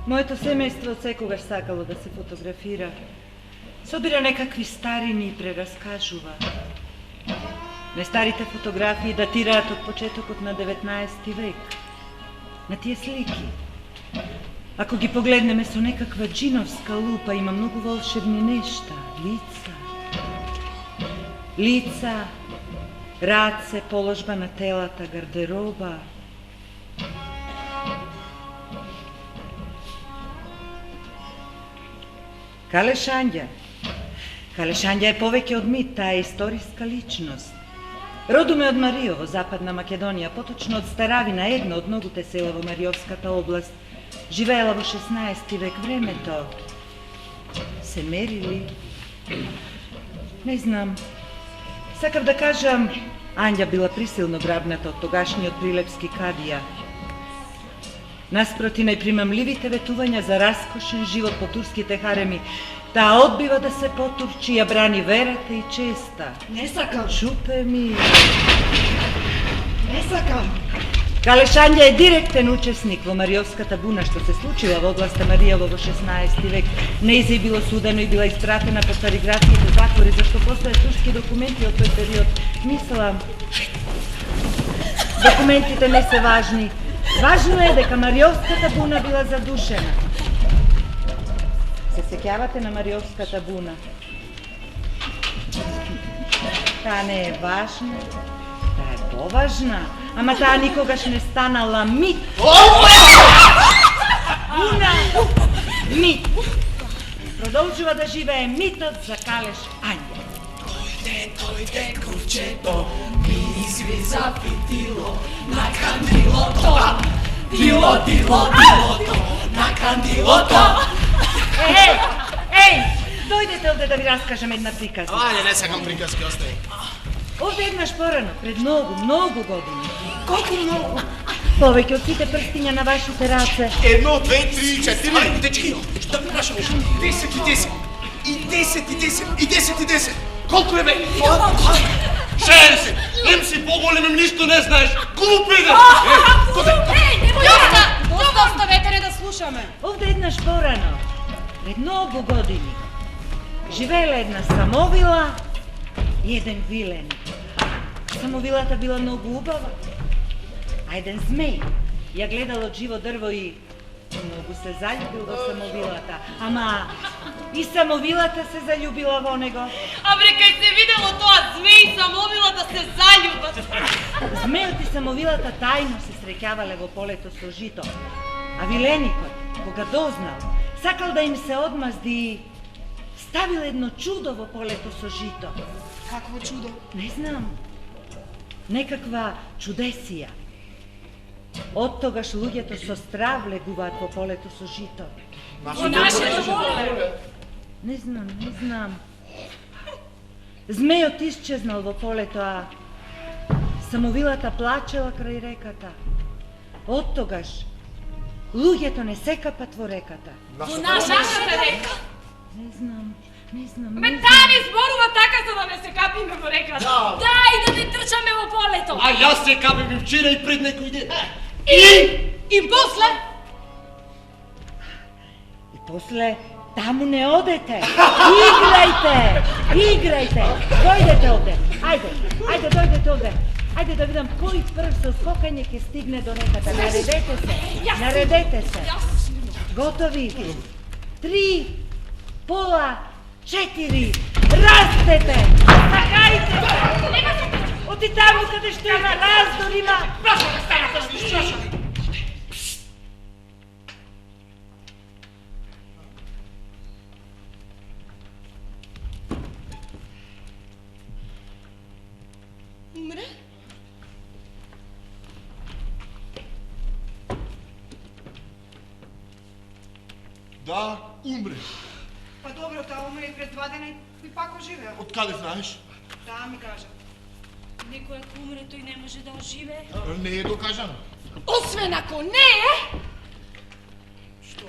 Моето семејство од секогаш сакало да се фотографира. Собира некакви старини и прераскажува. Нестарите фотографии датираат од почетокот на 19 век. На тие слики, ако ги погледнеме со некаква джиновска лупа, има многу волшебни нешта. Лица, раце, положба на телата, гардероба. Калеш Анѓа. Калеш Анѓа е повеќе од мит, таа е историска личност. Родуме од Мариово, Западна Македонија, поточно од Старавина, едно од многуте села во Мариовската област. Живеела во 16 век. Времето се мерили. Не знам. Сакав да кажам, Анѓа била присилно грабната од тогашниот прилепски кадија. Наспроти најпримамливите ветувања за раскошен живот по турските хареми, таа одбива да се потурчи, ја брани верата и честа. Не сакам. Чупе ми. Не сакам. Калеш Анѓа е директен учесник во Мариовската буна, што се случила во областа Маријево во 16 век. Нејзе било судено и била испратена по цариградските затвори, зашто постојат турски документи од тој период. Мислам, документите не се важни. Важно е дека Мариовската буна била задушена. Се сеќавате на Мариовската буна? Таа не е важна, таа е поважна, ама таа никогаш не станала мит. Буна, мит. Продолжува да живее митот за Калеш Анѓа. Дојде курчето, ми извиза фитило на кандилото. Дилото, на кандилото. Еј, дојдете овде да ви раскажам една приказна. Ајде, не сакам приказки, остави. Овде еднаш порано, пред многу години. Колку многу? Повеќе од сите прстиња на вашите раце. 1, 2, 3, 4. Ајде, дечки, да прашаме. 10 и 10. И 10 и 10. И 10 и 10. Колку е бе? 60. Им си поголем, им ништо не знаеш. Глупи да. Доста оставете не да слушаме. Овде еднаш порано, пред многу години, живеела една самовила и еден вилен. Самовилата била многу убава, а еден змеј ја гледал од живо дрво и многу се заљубил во самовилата. Ама и самовилата се заљубила во него. А бре, кај се видело тоа змеј и самовилата се заљубат. Змејот и самовилата тајно се среќавале во полето со жито, а виленикот, кога дознал, сакал да им се одмазди и ставил едно чудо во полето со жито. Какво чудо? Не знам. Некаква чудесија. Од тогаш луѓето со страв легуваат во полето со жито. Во нашето поле. Не знам. Змејот исчезнал во полето, а самовилата плачела крај реката. Од тогаш луѓето не се капат во реката. Во нашата река. Не знам. Ме таа не зборува така за да не се капиме во реката. Дај да не трчаме во полето. А јас се капим и вчера и пред некој ден. И после? И после таму не одете. Играјте. Дојдете овде. Ајде, дојдете овде. Ајде да видам кој прв со скокање ќе стигне до реката. Наредете се. Готови? 3, пола, 4. Растете! Скакајте! Оти таму каде што има раздор, има... Праша да станат, Умре? Да, умре. Па добро, таа умре и пред 2 дена и пак оживеа. Од каде знаеш? Таа ми кажа. Некој ако умре, тој не може да оживее. Не е докажано. Освен ако не е... Што?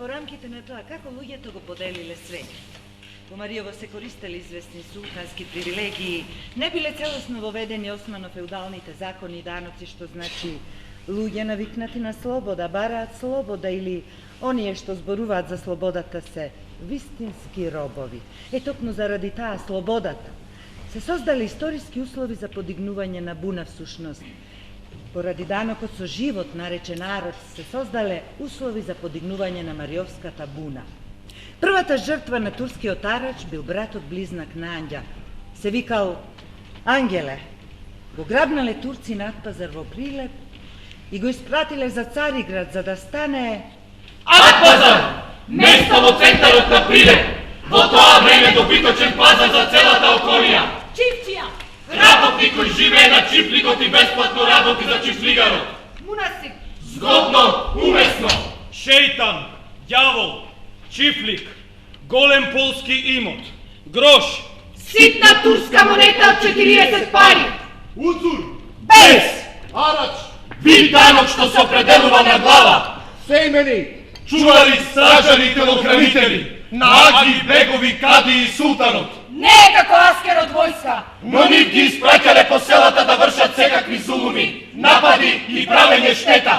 во рамките на тоа како луѓето го поделиле свеќе. Во Мариово се користели известни султански привилегии, не биле целосно воведени османо-феудалните закони и даноци, што значи луѓе навикнати на слобода, бараат слобода или оние што зборуваат за слободата се вистински робови. Токму заради таа слободата се создали историски услови за подигнување на буна всушност. Поради данокот со живот наречен народ се создале услови за подигнување на Мариовската буна. Првата жртва на турскиот арач бил братот близнак на Анѓа. Се викал Ангеле. Го грабнале турци над пазар во Прилеп и го испратиле за Цариград за да стане Атпазар! Место во центарот на Прилеп! Во тоа време добиточен пазар за целата околија! Чифчија! Работник кој живее на чифликот и бесплатно работи за чифлигарот! Мунасик! Згодно, умесно! Шејтан, ѓавол, чифлик, голем полски имот, грош, Ситна турска монета од 40 пари! Уцур! Без! Арач! Вид данок што се определува на глава! Сеймени! Чувари, стражари, телохранители, наги, бегови, кади и султанот! Не е како аскер од војска! Но нив ги испраќале по селата да вршат секакви зулуми, напади и правење штета.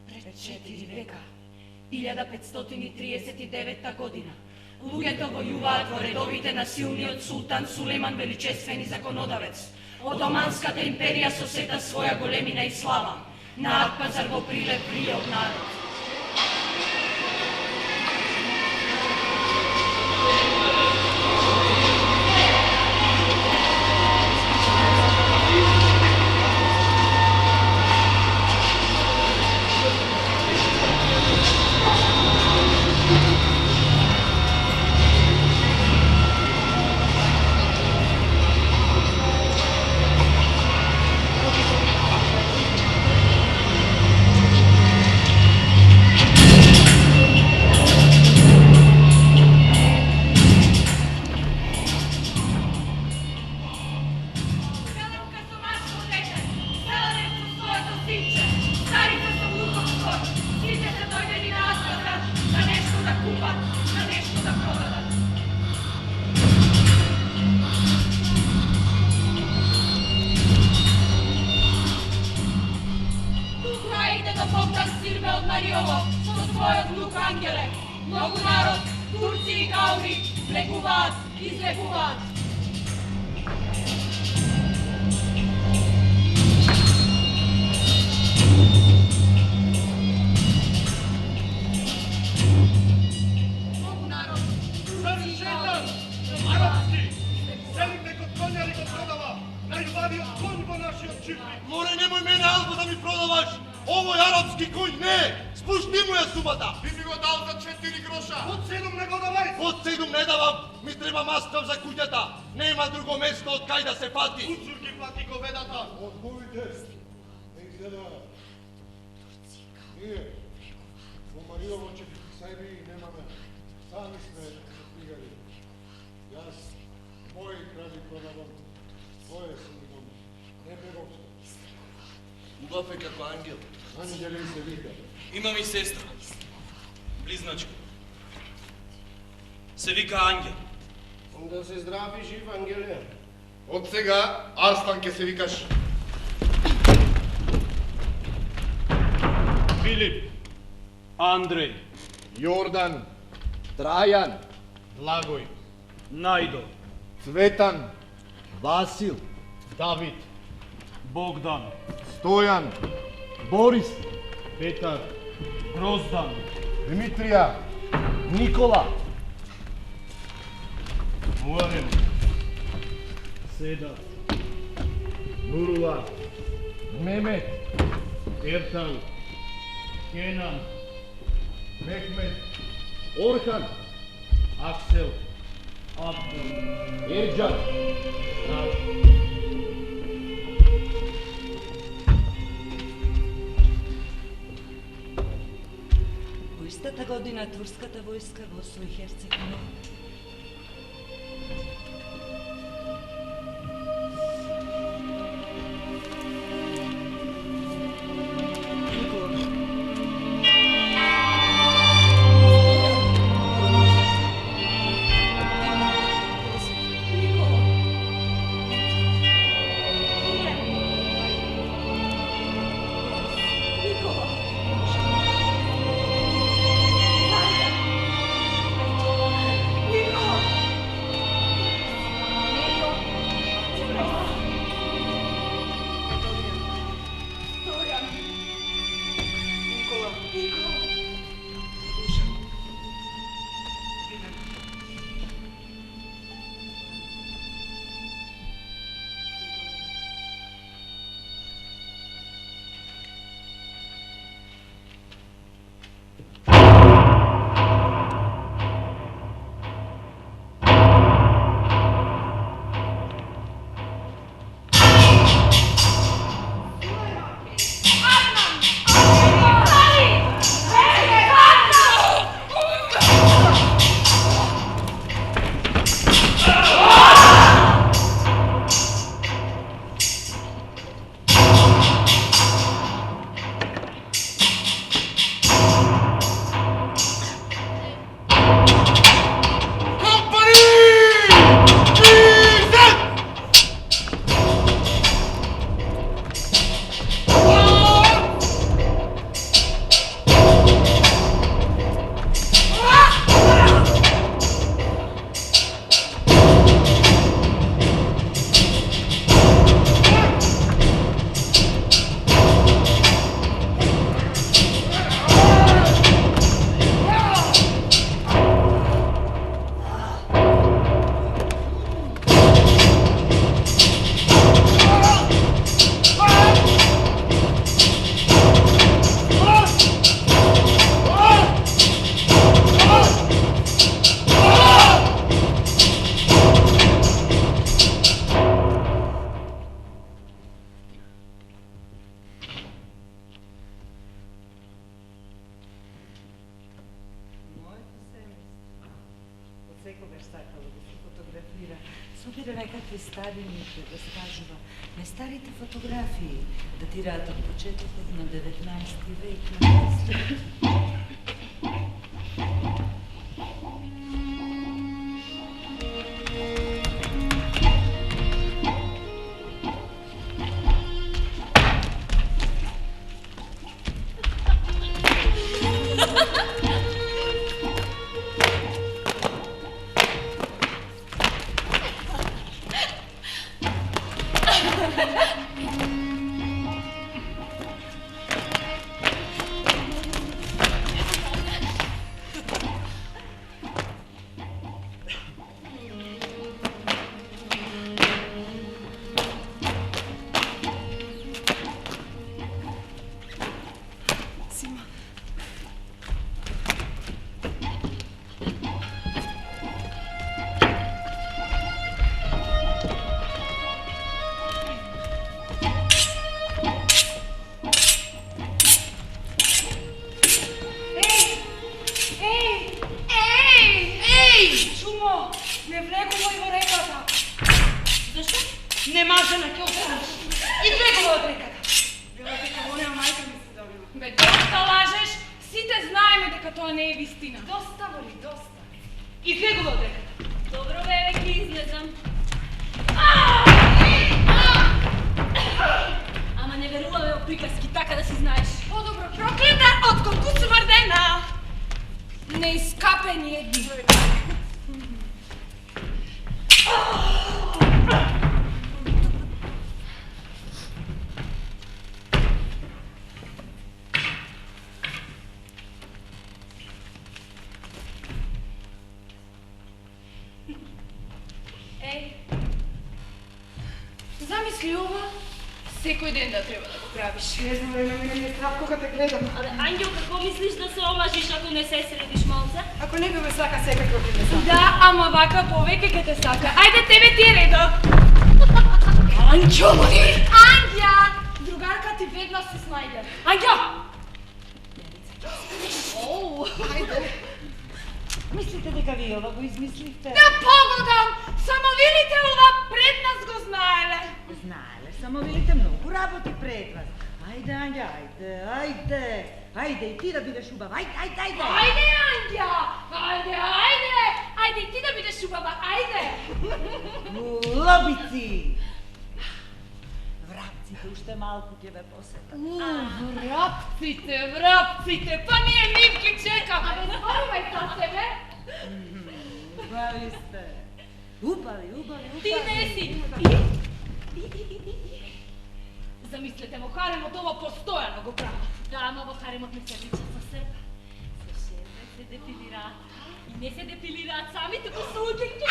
Пред 4 века, 1539 година, луѓето војуваат во редовите на силниот султан Сулейман Величествен и законодавец. Отоманската империја сосета своја големина и слава. На Атпазар во Прилеп пријот народ. Многу народ, турци и гаури, влегуваат, излегуваат. Многу народ, турци и гаури, Арапски! Селите код конјари го продава! Најубавиот конј во нашиот чифлик! Море, немој мене Алба да ми продаваш! Овој арапски коњ не е! Спушти му ја сумата! Би ми го дал за 4 гроша! Од 7 не го давај! Од 7 не давам! Ми треба маскав за куќата! Нема друго место од кај да се пати! Уцур ги плати говедата! Одговите! Ей гледа! Ние, во Мариово Сајби немаме. Сами сме стигари. Јас, мои крави продавам. Твое си имам. Не беговска. Убав е како ангел. Ангели се вика. имам и сестра, близначка. Се вика Ангел. Да се здрави жив, Ангеле. Од сега Арслан ќе се викаш. Филип, Андреј, Јордан, Трајан, Благој, Најдо, Цветан, Васил, Давид, Богдан, Стојан, Борис, Петар, Гроздан, Димитрија, Никола, Муарем, Седа, Нурула, Мемет, Ертан, Кенан, Мехмет, Орхан, Аксел, Абдул, Ерџан, Во истата година турската војска во освои Херцеговина. фотографира. Собира некакви старините, да скажува. Најстарите фотографии датираат од почетокот на 19 век на Место. Не влегувај во реката. Зашто? Не мажена ќе останеш. И влегувај од реката. Била дека вонеа мајка ми се добива. Бе, доста лажеш, сите знаеме дека тоа не е вистина. Доста, Вали, доста. И влегувај од реката. Добро бе, ќе излезам. Ама не веруваме во приказки, така да си знаеш. Подобро проклета од колку сврдена. Неискапени едни. Замисли ова, секој ден да треба да го правиш. Не знам, мене ми е страх кога те гледам. Абе, Ангел, како мислиш да се омажиш ако не се средиш малце? Ако не би ме сака секако би ме сака. Да, ама вака повеќе ќе те сака. Ајде, тебе ти е редо. Анđо, Вали! Ангја! Другарка ти веднаш се снајде. Ангја! Оу, ајде. Мислите дека вие ова го измисливте? Да погодам! Само видите ова пред нас го знаеле. Знаеле, само видите многу работи пред вас. Ајде, Ангја, ајде. Ајде и ти да бидеш убава. Ајде. Ајде, Ангја! Ајде! Ајде и ти да бидеш убава, ајде! Лобици! Врапците уште малку ќе ве посетат. Врапците, па ние нивки чекаме. Абе, зборувај за себе. Убави сте. Убави. Ти не си. Замислете, во харемот ова постојано го прават. Да, ама во харемот не се личат за себе. Се шеме, се депилираат. И не се депилираат сами, туку се луѓето.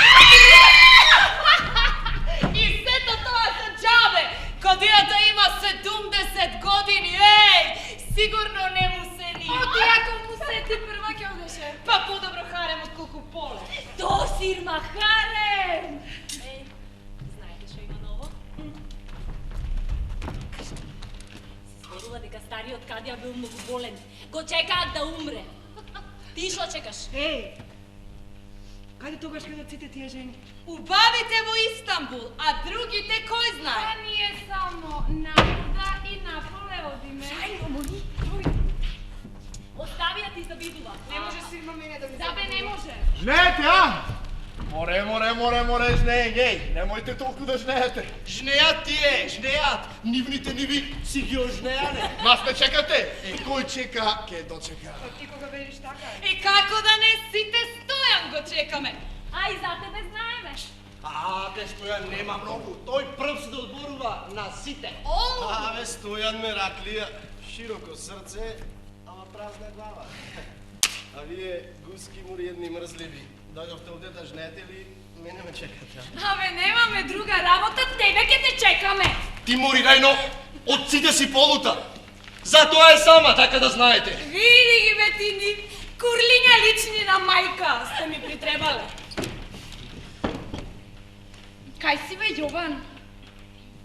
И сето тоа за џабе! Кодијата има 70 години, еј! Сигурно не му се ни. Оти ако му се ти прва ќе одеше. Па подобро харем од колку поле. То сирма харем! Еј, знаете што има ново? Се зборува дека стариот Кадија бил многу болен. Го чекаат да умре. Ти што чекаш? Еј, каде тогаш гледат сите тие жени? Убавите во Истанбул, а другите кој знае? Па ние само напода и наполе одиме. Ајде, моли. Остави ја ти забидува. Не може сирма мене да ми Забе не може. Жнеете, а? Море, жнеење. Немојте толку да жнеете. Жнејат тие, жнејат. Нивните ниви си ги ожнејане. Нас не чекате? Кој чека, ке дочека. Па ти кога велиш така е. И како да не сите Стојан го чекаме? А и за тебе знаеме. Бе, Стојан нема многу. Тој прв се да одборува на сите. Бе, Стојан Мераклија, широко срце, ама празна глава. А вие, гуски муриедни мрзливи, дојдовте овде да жнете ли, мене ме чекате. Абе, немаме друга работа, тебе ќе те чекаме. Ти Морирајно, од сите си полута. Затоа е сама, така да знаете. Види ги бе ти ни курлиња лични на мајка сте ми притребале. Кај си бе, Јован?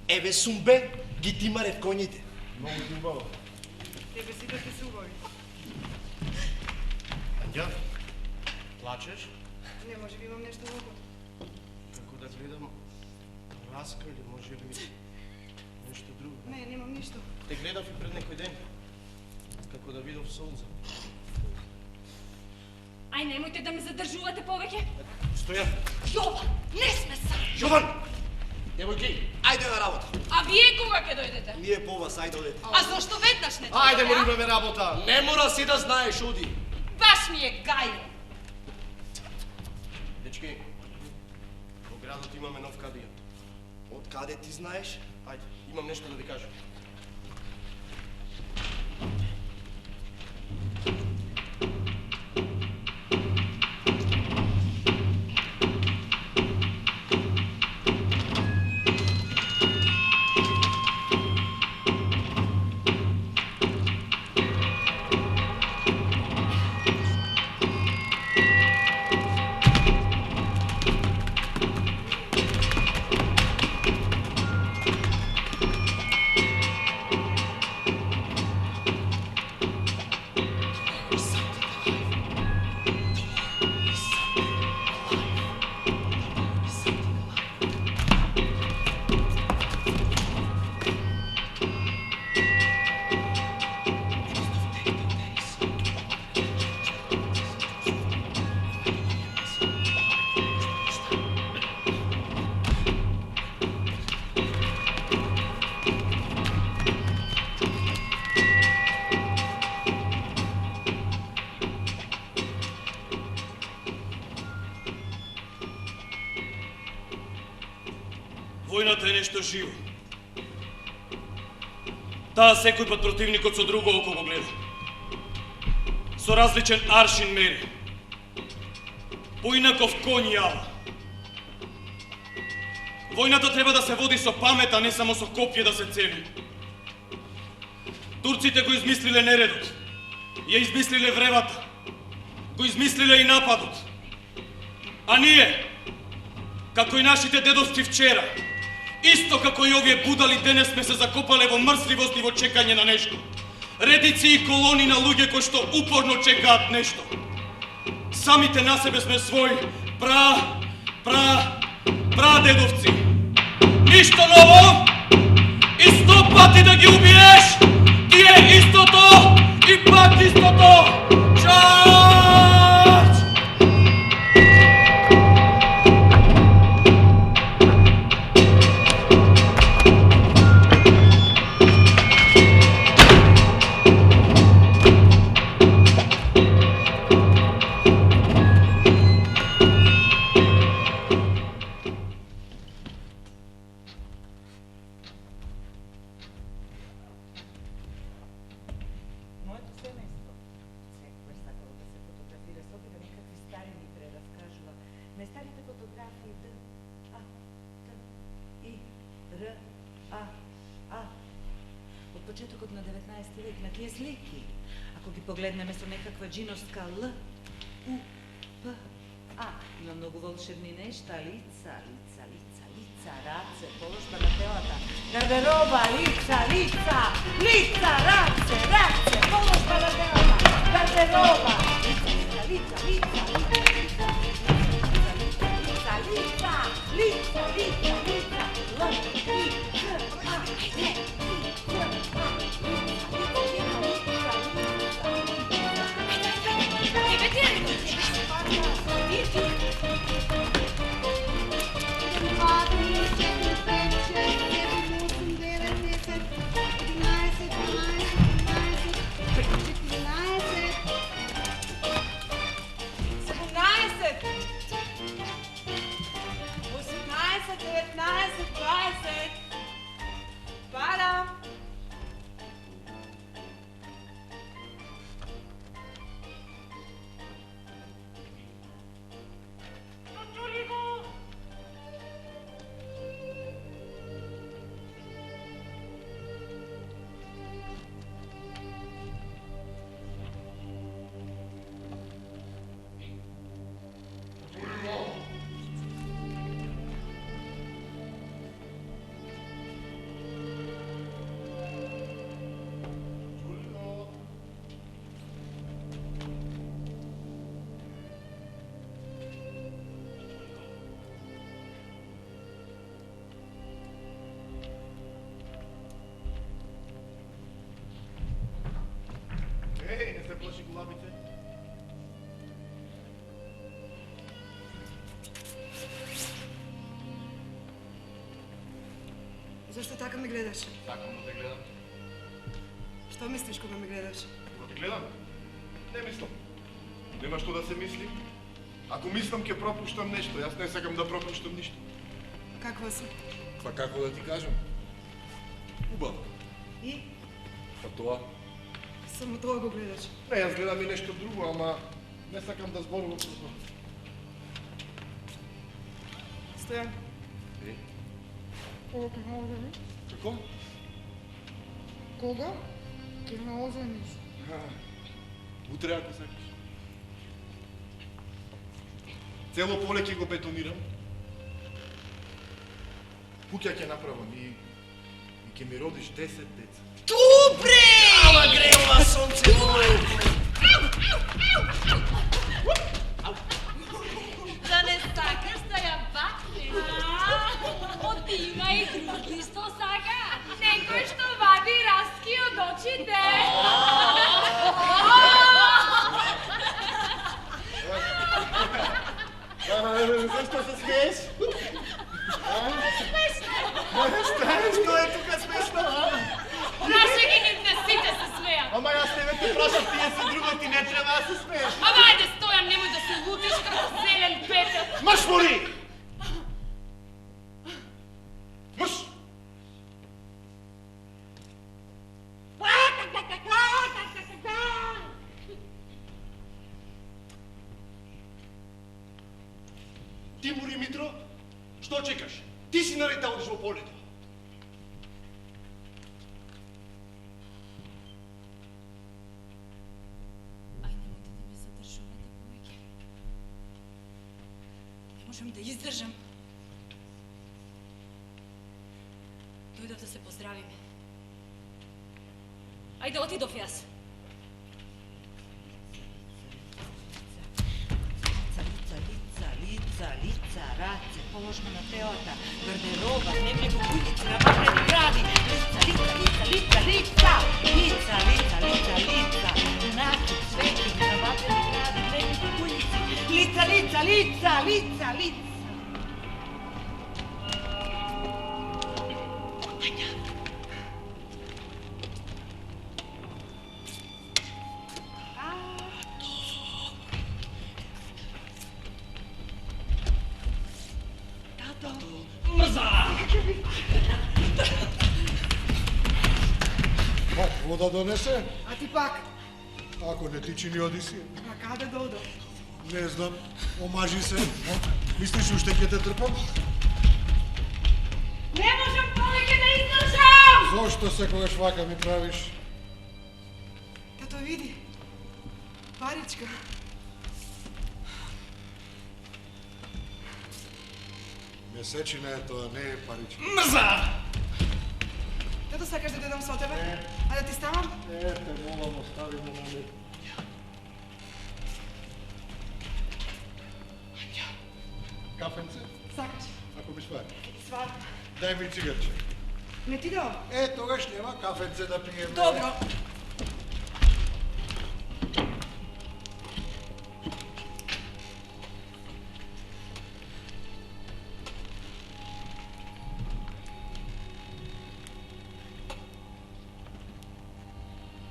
Еве сум бе, ги тимарев коњите. Многу ти убаво. Тебе сите ти се убави. Анѓа, плачеш? Не може би имам нешто во окото. праска или може ли нещо друго? Не, немам ништо. Те гледав и пред некој ден, како да видов солза. Ај, немојте да ме задржувате повеќе. Стојан! Јован, не сме сами. Јован! Девојки, ајде на работа! А вие кога ќе дојдете? Ние по вас, ајде оде. А зошто веднаш не Ајде, дојдете, а? мораме работа! Не мора си да знаеш, оди! Баш ми е гајло. Дечки, во градот имаме нов кадија. Од каде ти знаеш? Ајде, имам нешто да ви кажам. Војната е нешто живо. Таа секој пат противникот со друго око го гледа. Со различен аршин мери. Поинаков конј јава. Војната треба да се води со памет, а не само со копје да се цели. Турците го измислиле нередот. Ја измислиле вревата. Го измислиле и нападот. А ние, како и нашите дедовци вчера, исто како и овие будали денес сме се закопале во мрзливост и во чекање на нешто. Редици и колони на луѓе кои што упорно чекаат нешто. Самите на себе сме своји прадедовци. Ништо ново и 100 пати да ги убиеш, ти е истото и пак истото. Чач! Моето семејство секој сакало да се фотографира, собира некакви старини прераскажува. Најстарите фотографии Д, А, Т, И, Р, А. Од почетокот на 19 век на тие слики, ако ги погледнеме со некаква джиновска Л, У, П, А, има многу волшебни нешта, лица, раце, положба на телата, гардероба, лица, раце, положба на телата, гардероба, Zašto така ме гледаш? Сакам да те гледам. Што мислиш кога ме гледаш? Да те гледам? Не мислам. Нема што да се мисли. Ако мислам, ќе пропуштам нешто. Јас не сакам да пропуштам ништо. Каква си? Па како да ти кажам? Убав. И? Па тоа. Само тоа го гледаш. Не, јас гледам и нешто друго, ама не сакам да зборувам со тоа. Стојан. Е? Кога ќе ме ожениш? Како? Кога ќе ме ожениш? Утре ако сакаш. Цело поле ќе го бетонирам. Куќа ќе направам и ќе ми родиш 10 деца. Добре! Ама грева сонце моје! Да не сакаш да ја бакнеш? Оти има и други што сака. Некој што вади раски од очите. Зашто се смееш? Што е тука смешно? Прашај ги нивне сите се смеат. Ама јас тебе те прашам, тие се друго, ти не треба да се смееш. Ама ајде Стојан, немој да се лутиш како зелен петел. Маш мори! Маш! Тимури Митро, што чекаш? Ти си наред да одиш во полето. Ај, немојте да ме задржувате повеќе. Не можам да издржам. Дојдов да се поздравиме. Ајде, отидов јас. Lica, race, položno na teota, garderoba, dnevne kukuljice, napravljeni gradi, lica, nakon sveti, napravljeni gradi, dnevne kukuljice, lica. Вода донесе? А ти пак? Ако не ти чини Одисија. А каде да одам? Не знам, омажи се. Мислиш уште ќе те трпам? Не можам повеќе да издржам! Зошто секогаш вака ми правиш? Тато види. Паричка. Месечина е тоа, не е паричка. Мрза! Тато сакаш да дојдам со тебе? А да ти ставам? Те молам, остави ме на мен. Кафенце? Сакаш? Ако ми свари. Свар. Дај ми цигарче. Не ти давам? Тогаш нема кафенце да пиеме. Добро.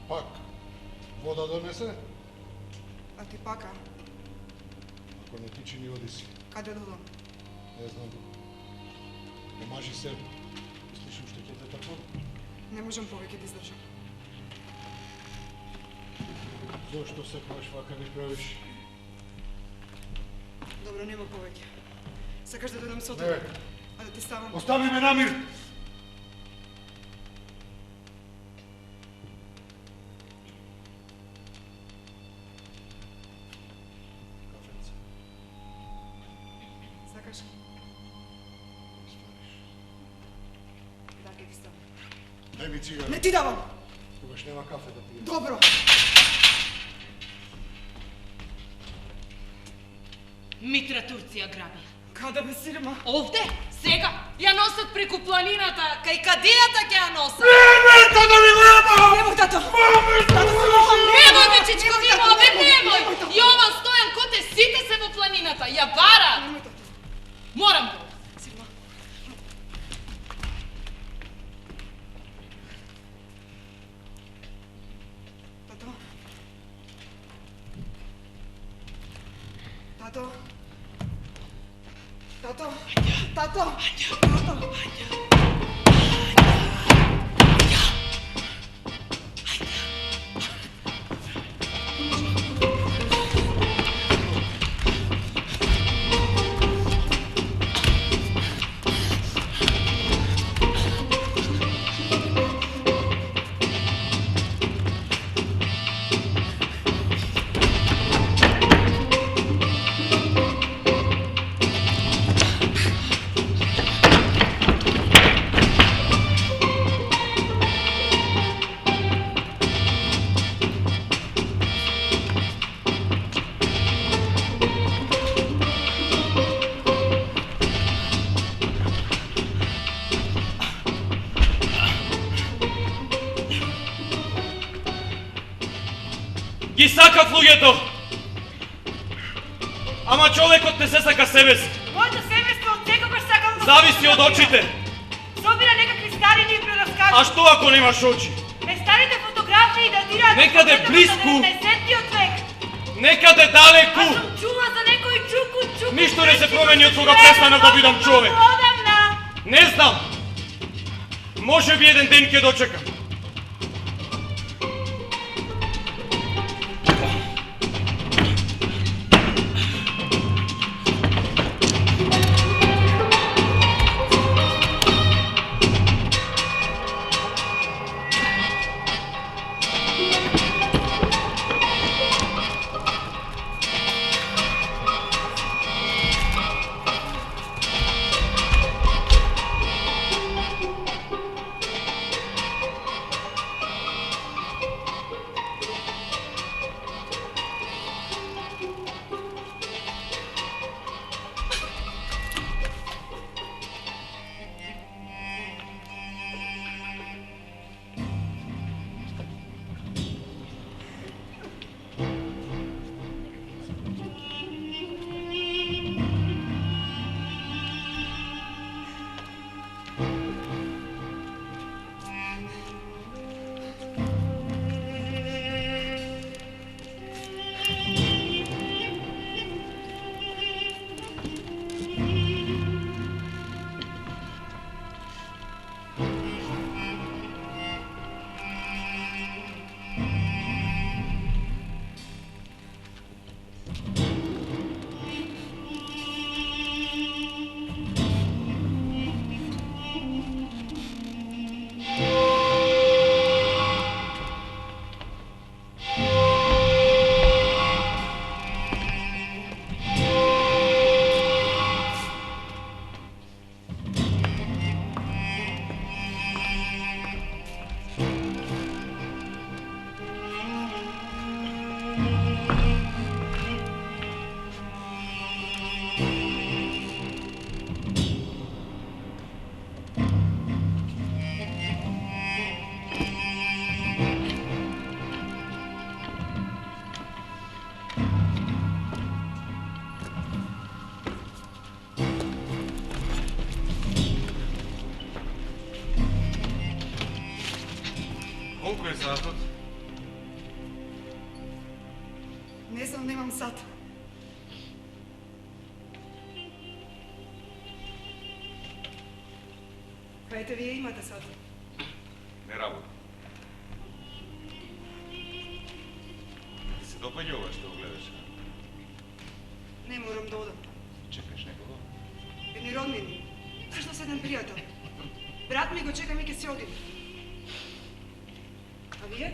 Пак. Вода донесе? А ти пака? Ако не ти чини Одисија. Каде да одам? Не знам. Омажи се. Мислиш уште ќе те трпам? Не можам повеќе да издржам. Зошто секогаш вака ми правиш? Добро, нема повеќе. Сакаш да дојдам со Не. тебе? А да ти ставам? Остави ме на мир! Кафенце. Сакаш? Да, ќе ти ставам. Дај ми цигара. Не ти давам! Тогаш нема кафе да пием. Добро! Митра Турција граби. Каде бе сирма? Овде, сега, ја носат преку планината, кај кадијата ќе ја носат. Тато ми го јабам! Немој, тато! Немој, бе, чичко, немој, бе, немој! Јован, Стојан, коте, сите се во планината, ја бара! Немој, тато! Морам да. Сирма. Тато? Тато? Тато? Тато? Ги сакав луѓето. Ама човекот не се сака себе си. Моето семејство од секогаш сакал да... Зависи од очите. Собира некакви старини и прераскажи. А што ако немаш очи? Ме старите фотографии датираат... Некаде близко. 19-тиот век. Некаде далеку. Аз сум чула за некој чуку. Ништо не се промени од кога престанав да бидам човек. Одамна. Не знам. Може би еден ден ќе дочекам. Колку е сатот? Не знам, немам сат. Кајте вие имате сат? Не работи. Ти се допаѓа ова што го гледаш? Не морам да одам. Чекаш некого? Едни роднини. Всушност еден пријател. Брат ми го чекам и ќе се одим. А вие?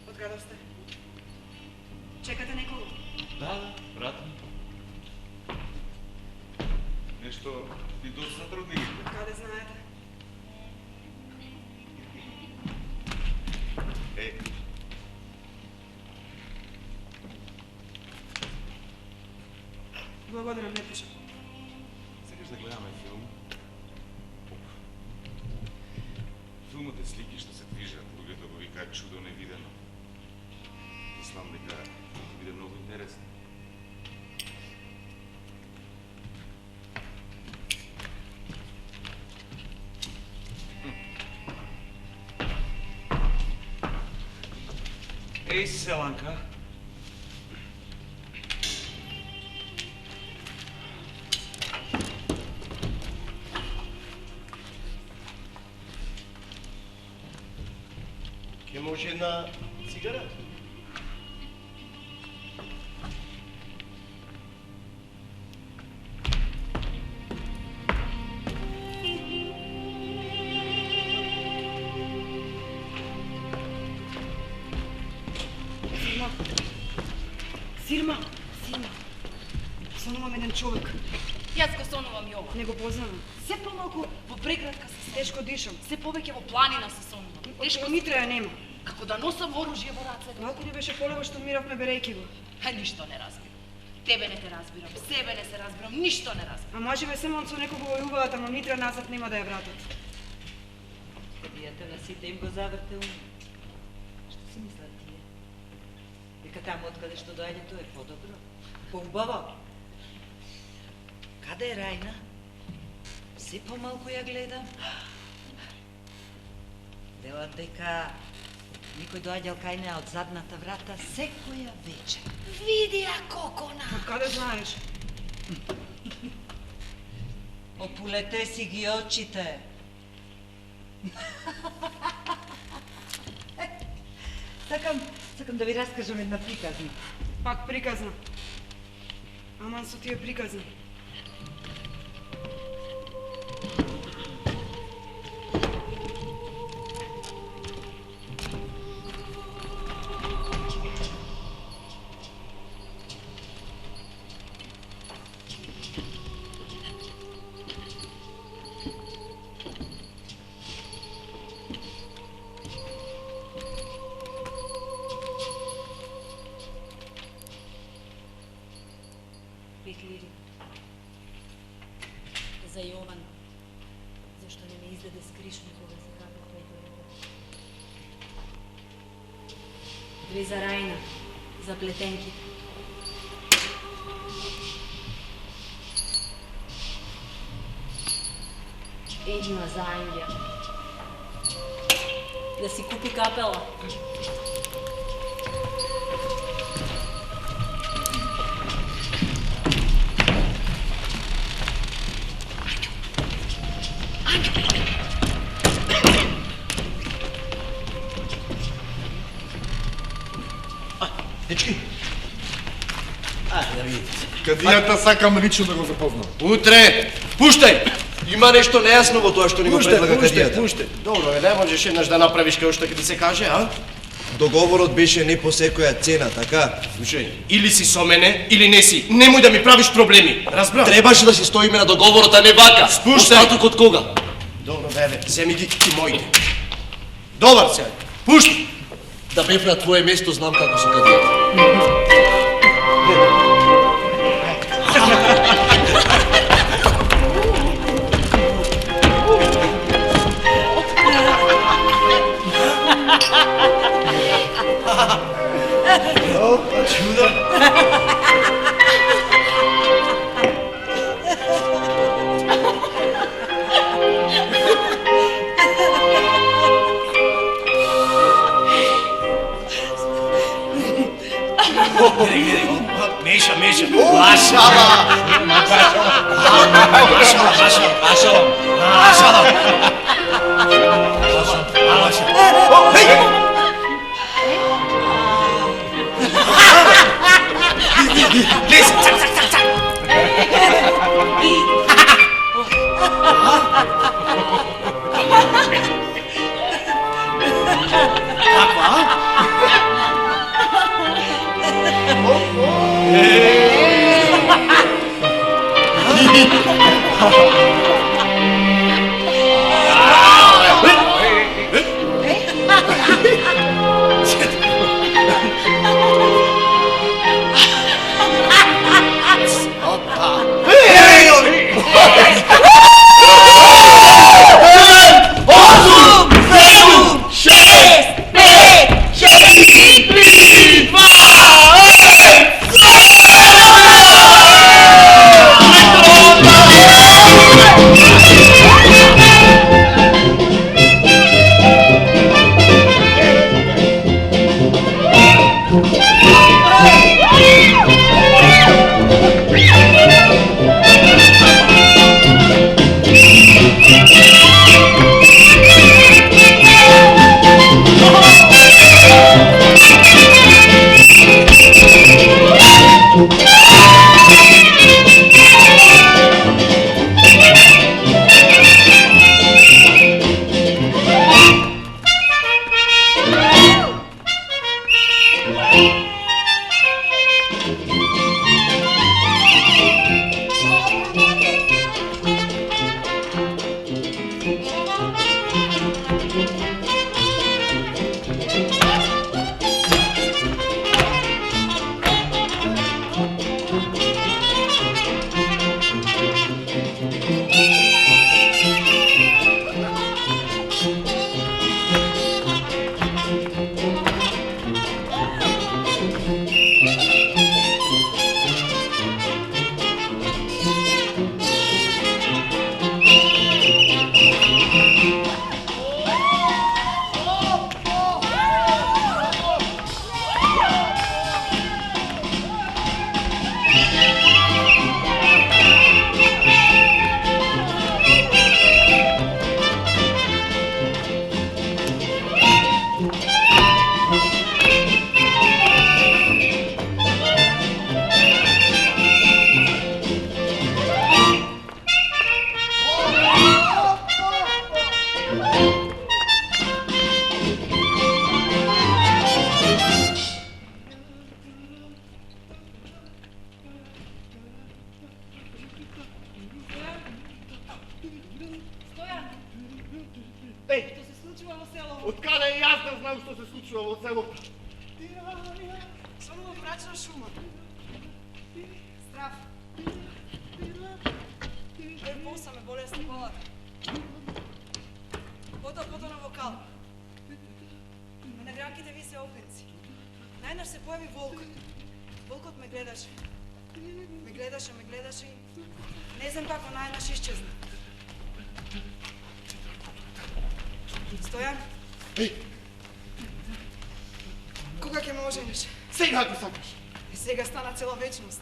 Од каде сте? Чекате некого? Да, брат ми. Нешто ти доста трудни. Каде знаете? Е. Благодарам, не пишам. Сакаш да гледаме филм? Филмот е слики што се движат, луѓето го викаат чудо невидено. Мислам дека ќе биде многу интересно. Еј, Селанка. Може една цигара? Сирма, сонувам еден човек. Јас го сонувам Јова. Не го познавам. Се помалку во преградка се сонувам. Тешко дишам. Се повеќе во планина се сонувам. Тешко Митра ја нема. Како да носам оружје во рацете. Малку ни беше полево што миравме берејки го. Ништо не разбирам. Тебе не те разбирам, себе не се разбирам, ништо не разбирам. А мажеве се со некого војуваат, ама Митра назад нема да ја вратат. Бијата на сите им го заврте ум. Што си мислат тие? Дека таму откаде што доаѓа тоа е подобро, поубаво. Каде е Рајна? Се помалку ја гледам. Велат дека никој доаѓал кај неа од задната врата секоја вечер. Види ја Кокона. Од каде знаеш? Опулете си ги очите. Сакам да ви раскажам една приказна. Пак приказна. Аман со тие приказни. Петлири. За Јован. Зашто не ме издаде скришно кога се капах тој дойде. Две за Рајна, за плетенките. Една за Ангел. Да си купи капела. Дечки, да видите. Кадијата сакам лично да го запознам. Утре, пуштај! Има нешто нејасно во тоа што ни го предлага кадијата. Пуште. Добро, не можеш еднаш да направиш како што ќе ти се каже, а? Договорот беше не по секоја цена, така? Слушај, или си со мене, или не си. Немој да ми правиш проблеми. Разбрав? Требаше да си стоиме на договорот, а не вака. Спуштай! Остаток од кога? Добро, бебе, земи ги и моите. Добар се, пушти! Да бев на твое место, знам како се кадијата. Чудо! Меша, Меша! Машала! Лезь! Цак, цак, цак, цак! Како, а? село. Откаде и јас да знам што се случува во селото? Само во мрачна шума. Страв. Тој поса ме болесна колата. Потоа на вокал. На гранките висе опенци. Најнаш се појави волк. Волкот ме гледаше. Ме гледаше и не знам како најнаш исчезна. Стојан? Кога ќе ме ожениш? Сега ако сакаш. И сега стана цела вечност.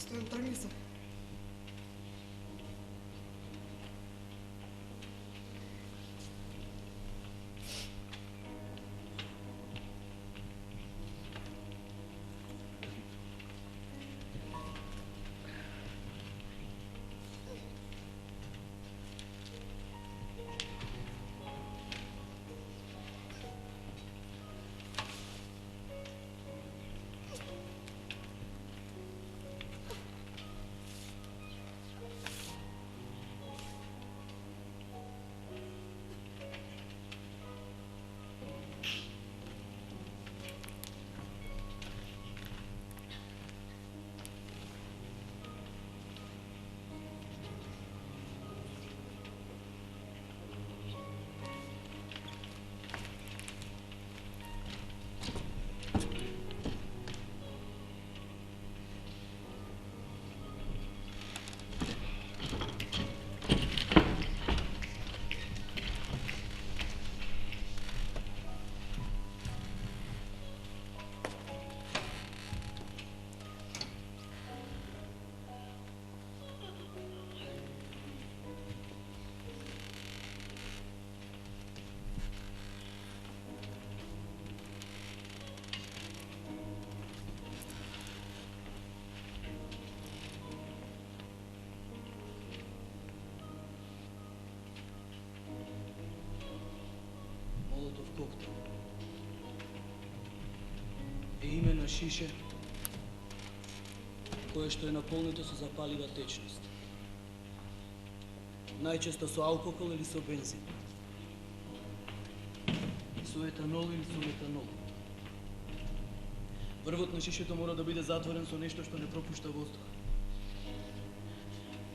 Стојан, тргни се. коктел. Е име на шише кое што е наполнето со запалива течност. Најчесто со алкохол или со бензин. Со етанол или со метанол. Врвот на шишето мора да биде затворен со нешто што не пропушта воздух.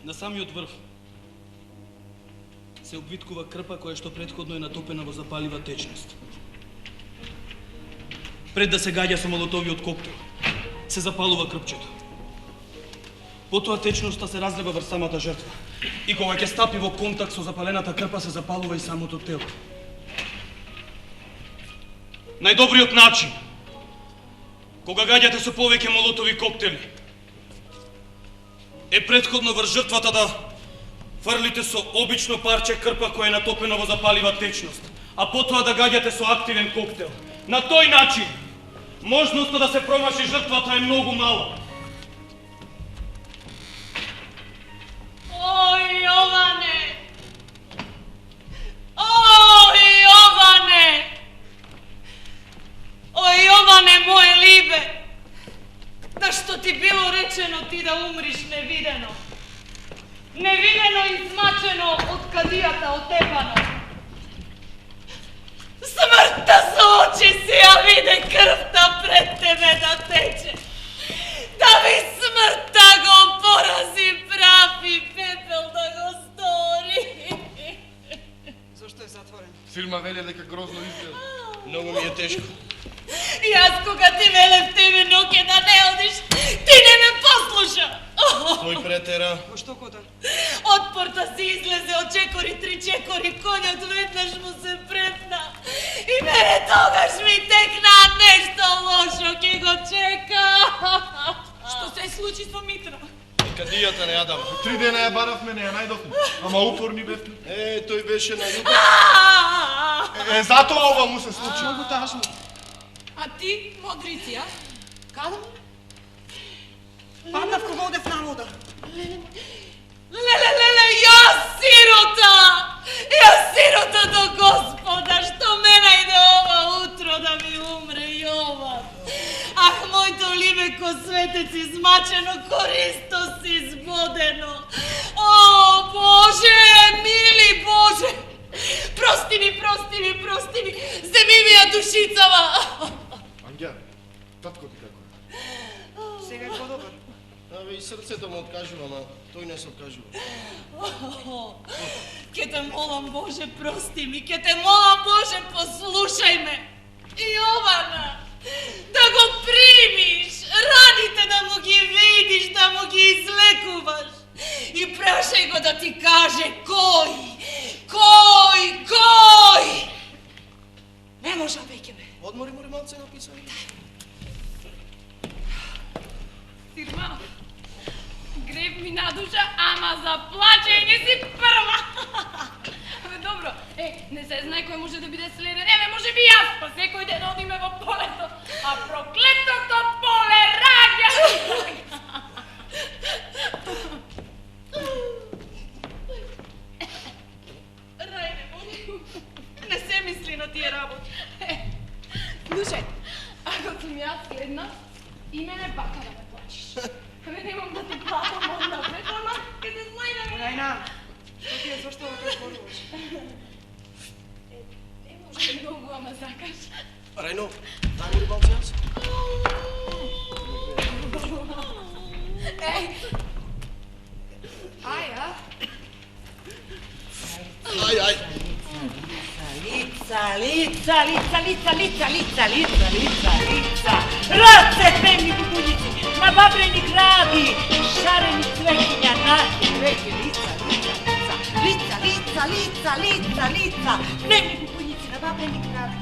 На самиот врв се обвиткува крпа која што претходно е натопена во запалива течност. Пред да се гаѓа со молотовиот коктел, се запалува крпчето. Потоа течноста се разлива врз самата жртва и кога ќе стапи во контакт со запалената крпа се запалува и самото тело. Најдобриот начин кога гаѓате со повеќе молотови коктели е претходно врз жртвата да фрлите со обично парче крпа која е натопено во запалива течност, а потоа да гаѓате со активен коктел. На тој начин можноста да се промаши жртвата е многу мала. Ој, Јоване! Ој, Јоване! Ој, Јоване, моје либе! Да што ти било речено ти да умриш невидено? Невидено измачено од кадијата отепано. Смртта со очи си ја виде крвта пред тебе да тече. Да ми смртта го порази прав и пепел да го стори. Зошто е затворен? Фирма вели дека грозно изгледа. Многу ми е тешко. Јас кога ти велев тебе ноќе да не одиш, ти не ме послуша. Тој претера. Во што кода? Од порта си излезе од чекори, 3 чекори, конјот веднаш му се препна. И мене тогаш ми текна нешто лошо, ке го чека. Што се случи? души со Митра. Кадијата не ја дам. 3 дена ја баравме, не ја најдовме. Ама упорни бевме. Тој беше на југ. Затоа ова му се случи. Многу тажно. А ти, Модрици, а? Каде? Паднав кога одев на вода. Леле, јас сирота до Господа, што ме најде ова утро да ми умре Јован. Ах, моето ливеко светец измачено, Користос избодено. О, Боже, мили Боже, прости ми, земи ми ја душицава. Ангја, татко ти како е? Сега е подобар. Абе и срцето му откажува, ама тој не се откажува. Ке те молам, Боже, прости ми, ке те молам, Боже, послушај ме. Јована, да го примиш, раните да му ги видиш, да му ги излекуваш. И прашај го да ти каже кој. Не можам веќе бе. Одмори малце написано. Сирма, греб ми на душа, ама за плачење си прва. Абе, добро, не се знае кој може да биде следен. Може би јас, па секој ден одиме во полето, а проклетото поле раѓа. Рајне, не се мисли на тие работи. Слушај, ако сум јас следна, и мене бака да ме плачиш. Абе, немам да ти платам однапред, ама ке те знајдеме. Рајна, што ти е, зашто ова зборуваш? Може многу, ама сакаш. Рајно, дай ми малце јас. Ај. Lica. Razcepeni kukuljici, nababreni gradi, šareni cvekinja, naši veke, lica. Dnevni kukuljici, nababreni gradi.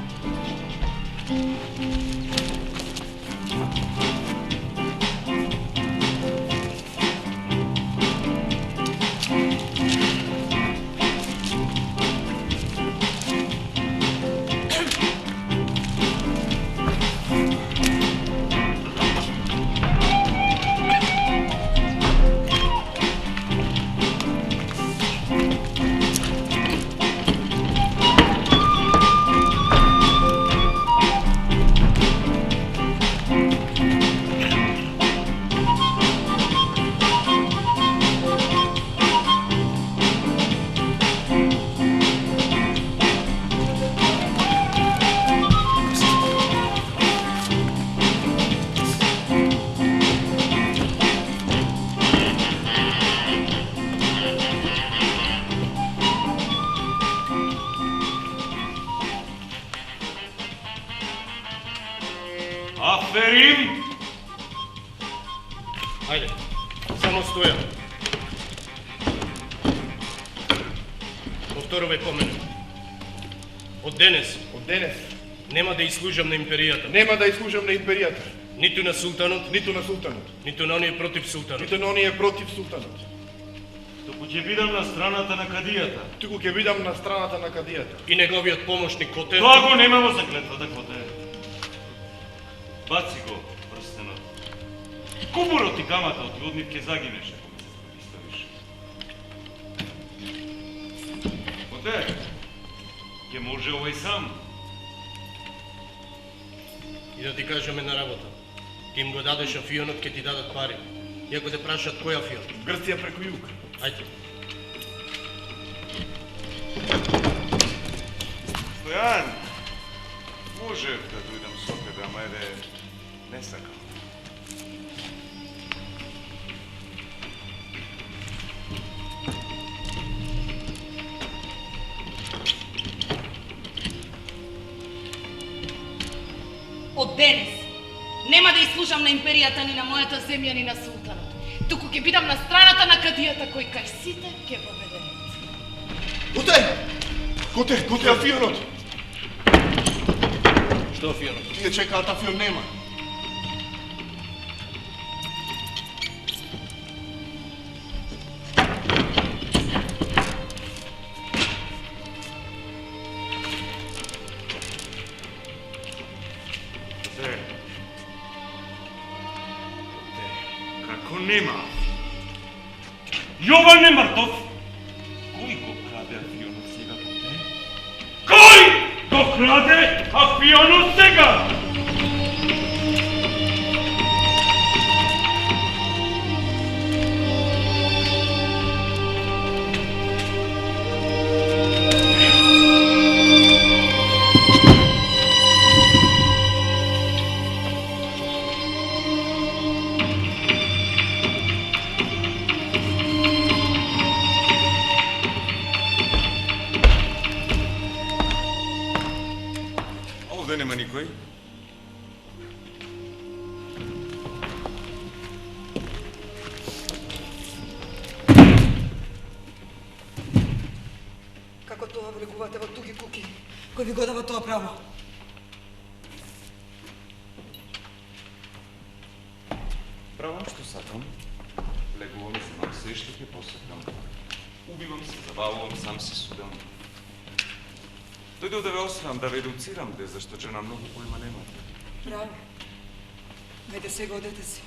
Аферим! Ајде, само стоја. Повторувај по мене. Од денес нема да изслужам на империјата. Нема да изслужам на империјата. Ниту на султанот, Ниту на султанот. ниту на оние против султанот. Ниту на оние против султанот. Туку ќе бидам на страната на кадијата. Туку ќе бидам на страната на кадијата. И неговиот помошник Коте. Тоа го нема во заклетвата, Коте. Баци го прстенот. Кубурот и камата од луднив ќе загинеш ако ме се протиставиш. Коте, ќе може овој сам. И да ти кажеме на работа. Ти им го дадеш афионот, ќе ти дадат пари. И ако те прашат кој афион? Грција преку југ. Ајде. Стојан, можев да дојдам со тебе, ама не сакам. Од денес нема да изслужам на империјата ни на мојата земја ни на султанот. Туку ќе бидам на страната на кадијата кој кај сите ќе поведе ред. Коте, афионот. Што афионот? Тие чекаат афион нема. го нема. Јован е мртов. Кој го краде авионот сега, коктел? Кој го краде авионот сега? Овде нема никој. Како тоа влегувате во туги куки? Кој ви го дава тоа право? Правам што сакам. Влегувам и знам се што ќе посакам. Убивам се, забавувам, сам се судам. Дојдов да ве освам, да ве едуцирам, де зашто жена многу појма немате. Браво. Ајде сега одете си.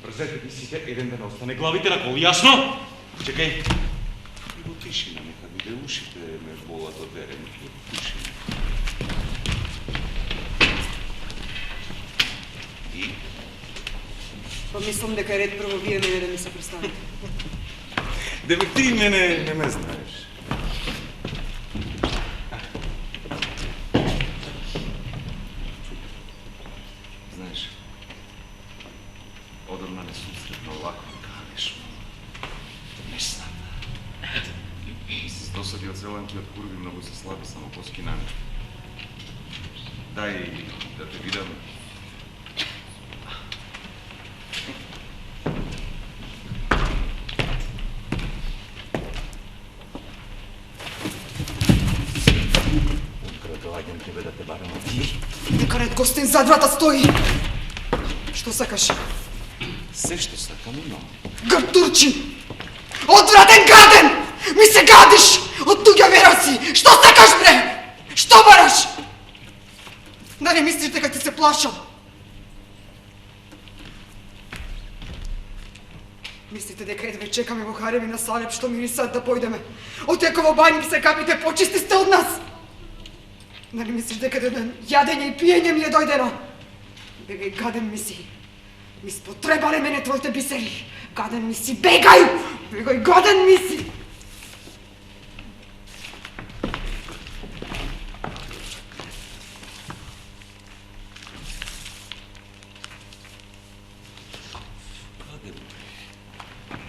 Брзете ги сите, еден ден остане Главите на кол, јасно? Чекај. И во тишина, нека биде ушите ме болат од верење. Во тишина. И? Па мислам дека е ред прво вие мене да ми се представите. Демек ти мене не ме знаеш. Знаеш, одамна не сум сретнал овакво калешно, несната. Се досади од зеленки од курви, многу се слаби, само коски на не. Дај да те видам. Доаѓам тебе да те барам, а ти? Нека ред гостин зад врата стои. Што сакаш? Се што сакам имам. Гртурчин! Одвратен гаден! Ми се гадиш! Од туѓа вера си! Што сакаш, бре? Што бараш? Да не мислиш дека ти се плашам? Мислите дека едве чекаме во хареви на Салеп што мирисат да појдеме? Отеко во бањи се капите, почисти сте од нас! Нали мислиш дека ден јадење и пиење ми е дојдено? Бегај, гаден ми си. Ми спотребале мене твоите бисери. Гаден ми си, бегај! Бегај, гаден ми си!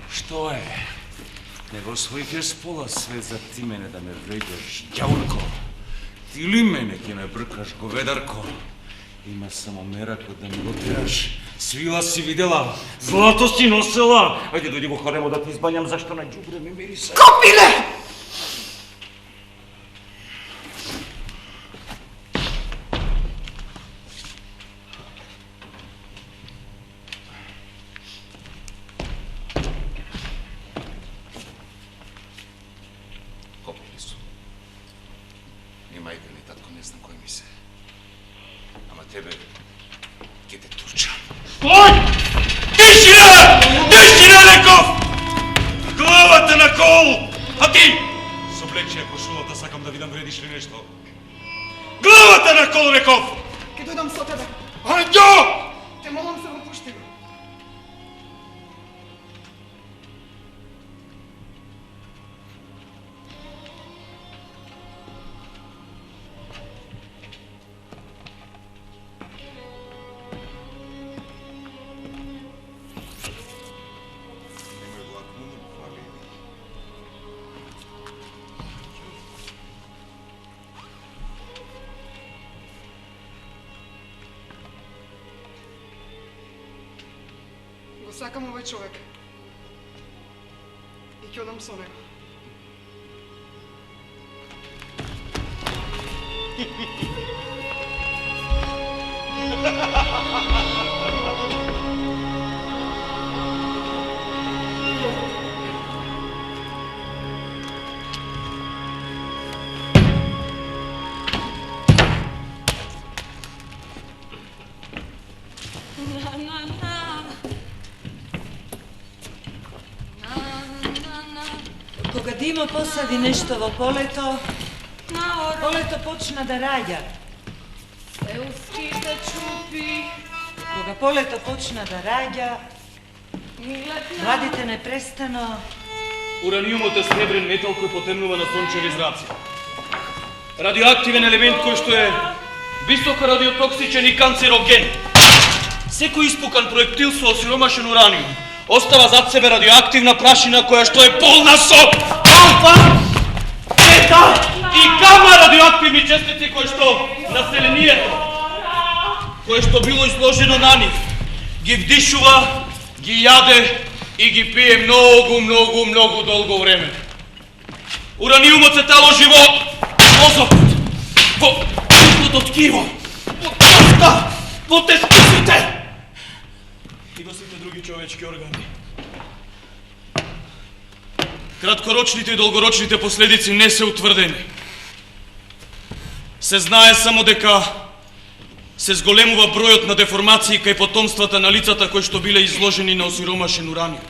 Што е? Не го освојќаш пола свет за ти мене да ме вреѓаш, ѓаурко. Ти ли мене ќе ме бркаш, говедарко? Има само мерако да ми го тераш. Свила си видела, злато си носела. Ајде дојди во харемо да те избањам, зашто на ѓубре ме мириса. Копиле! Копили су. Ни мајка, ни татко, не знам кој ми се. Ама тебе ќе те турчам. Кој? Тишина! Тишина, реков! Главата на кол! А ти? Соблечи ја кошулата, сакам да видам вредиш ли нешто. Главата на кол, реков! Ке дојдам со тебе. Ајдо! Те молам се, го пушти го. Немој влакно, не фали. Го сакам овој човек. И ќе одам со него. Тимо посади нешто во полето, Наоро. полето почна да раѓа. Селските чупи. Кога полето почна да раѓа, младите непрестано Ураниумот е сребрен метал кој потемнува на сончеви зраци. Радиоактивен елемент кој што е високо радиотоксичен и канцероген. Секој испукан проектил со осиромашен ураниум остава зад себе радиоактивна прашина која што е полна со алфа, бета и гама радиоактивни честици кои што населението, кое што било изложено на нив, ги вдишува, ги јаде и ги пие многу долго време. Ураниумот се таложи во мозокот, во мозгото ткиво, во коста, во тестисите и во сите други човечки органи. Краткорочните и долгорочните последици не се утврдени. Се знае само дека се зголемува бројот на деформации кај потомствата на лицата кои што биле изложени на осиромашен ураниум.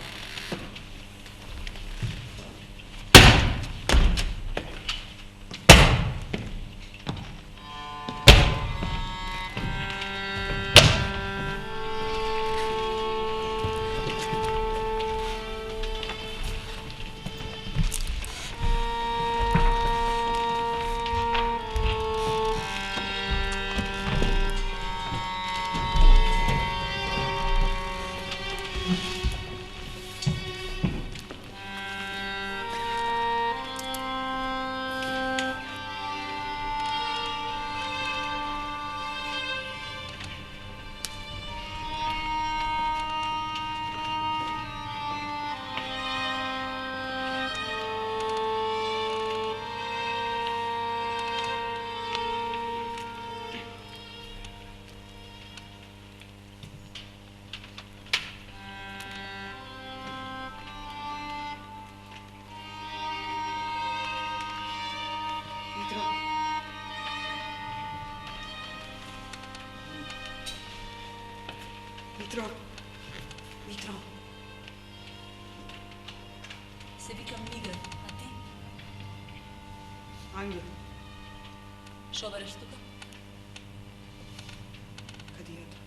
Митро. Се викам Мигар, а ти? Ангел. Шо береш тука? Кадијата.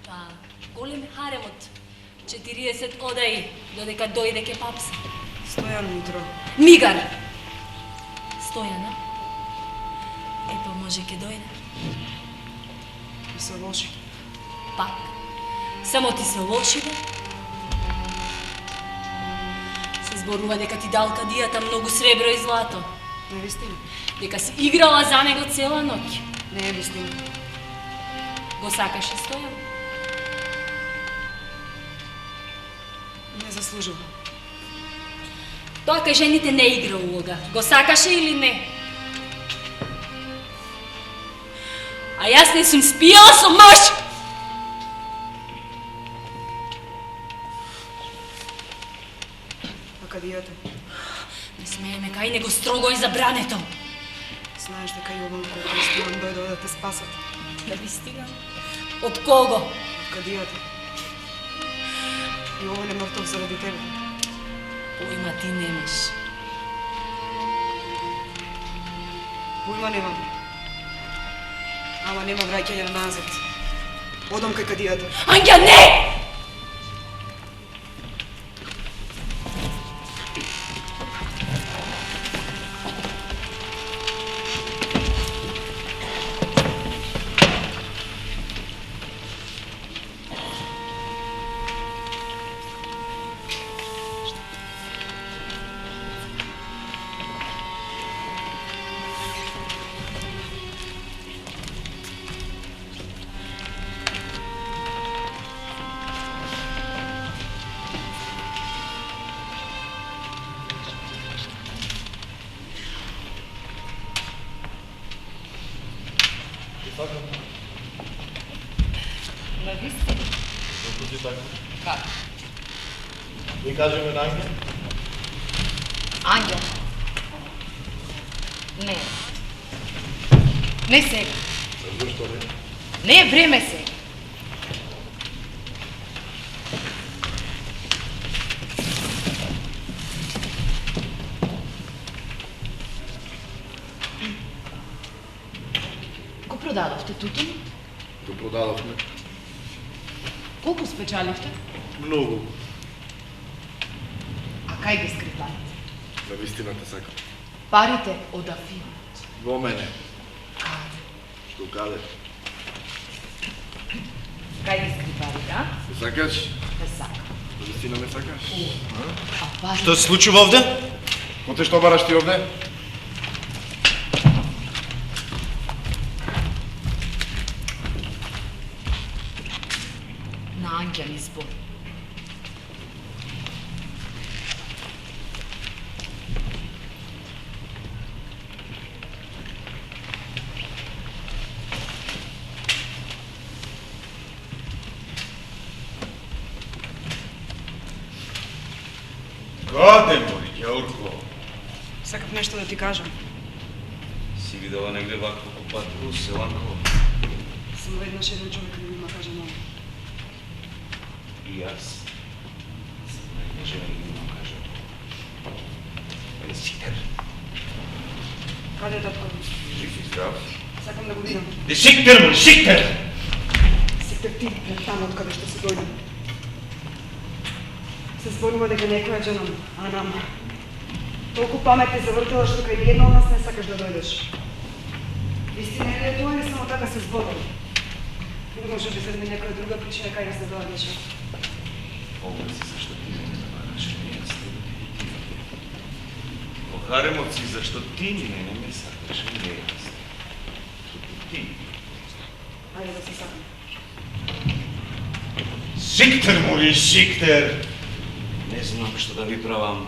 Па, голем харемот. 40 одаи, додека дојде ке папса. Стојан, Митро. Мигар! Стојана? Епа може ке дојде. И се лоши. Пак. Само ти се лоши, бе? Се зборува дека ти дал кадијата многу сребро и злато. Не вистина. Дека си играла за него цела ноќ. Не е вистина. Го сакаше Стојан? Не заслужува. Тоа кај жените не игра улога. Го сакаше или не? А јас не сум спијала со маж! А кадијата? Не смееме кај него строго и забрането. Знаеш дека Јован колку Стојан дојде да те спасат. Да ви стигам? Од кого? Од кадијата. Јован е мртов заради тебе. Појма ти немаш. Појма немам. Ама нема враќање назад. Одам кај кадијата. Ангел, не! Навистина. Колку ти така? Как? И кажеме на Ангел? Ангел. Не. Не сега. Зашто не? Не е време сега. продадовте тутун? Го продадохме. Колку спечаливте? Многу. А кај ги скрипавате? На вистината сакам. Парите од афиот. Во мене. Каде? Што каде? Кај ги скрипавате, а? Ме сакаш? Не сакам. На вистина ме сакаш? А парите? Што се случува овде? Оте што бараш ти овде? На Ангел избор. Каде, мој ѓаурко? Сакав нешто да ти кажам. Си видела негде вакво купатило, селанко? Само веднаш еден човек да ми ма каже ново. И јас. Не жена ги му кажа. Ситер. Каде е татко? Жив и здрав. Сакам да го видам. Сиктер му, сиктер! Сите ти пред таму од каде што се дојдам. Се зборува дека некоја жена, а нам. Толку памет ти завртела што кај една од нас не сакаш да дојдеш. Истина е ли тоа или само така се зборува? Или може би заради некоја друга причина кај нас не доаѓаше? Помни си зашто ти мене забараш, не јас тебе ти. Во харемот си зашто ти мене ме сакаш, не јас. Ти. Ајде да се сакам. Сиктер, мој сиктер! Не знам што да ви правам.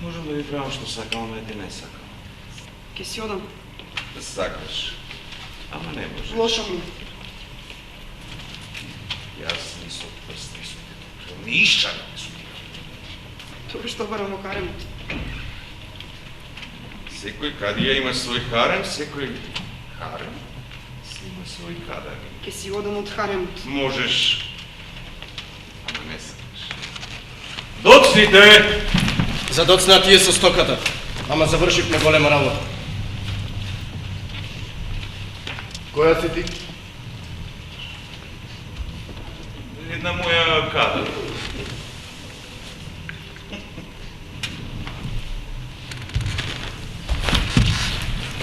Можам да ви правам што сакам, ама те не сакам. Ке си одам. Да сакаш. Ама не може. Лошо ми. Јас ни со прст не су ти докрил. Ни ишчана не су ти. Тоа што барам во харемот. Секој кадија има свој харем, секој харем си има свој кадари. Ке си одам од харемот. Можеш, ама не сакаш. Доцните! Задоцна тие со стоката. Ама завршивме голема работа. Која си ти? Една моја када.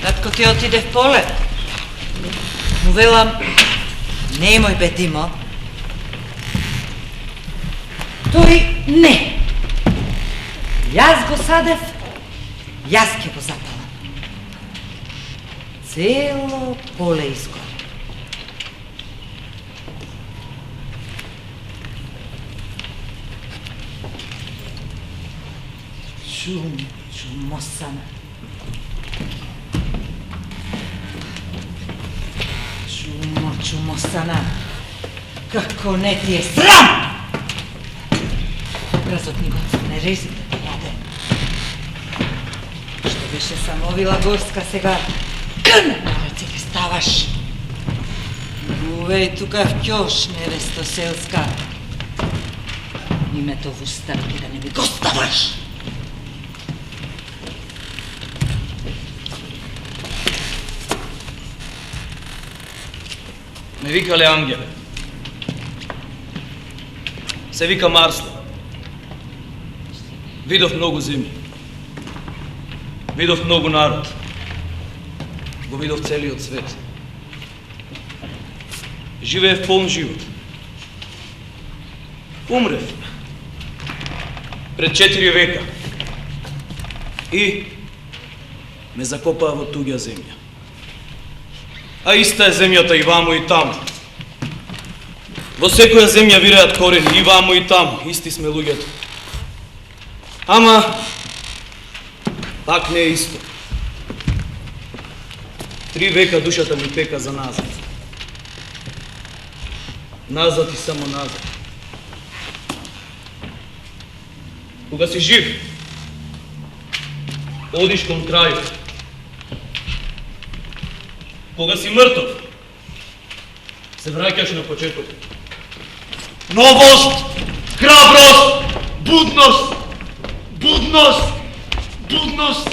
Татко ти отиде в поле. Му велам, немој бе Димо. Тој не. Јас го садев, јас ќе го запалам. Цело поле изгори. Чумосана. Чумосана. Како не ти е срам! Образот ни го не рези да ти јаде. Што беше самовила горска сега, крна на ръците ставаш. Увеј тука вќош, невесто селска. Името в устарки да не ми го ставаш. Ме викале Ангеле. Се вика Марсло. Видов многу земји. Видов многу народ. Го видов целиот свет. Живеев полн живот. Умрев. Пред 4 века. И ме закопаа во туѓа земја. А иста е земјата и ваму и таму. Во секоја земја виреат корени, и ваму и таму, исти сме луѓето. Ама, пак не е исто. 3 века душата ми пека за назад. Назад и само назад. Кога си жив, одиш кон крајот. Кога си мртов, се враќаш на почеток. Новост, храброст, будност, будност, будност.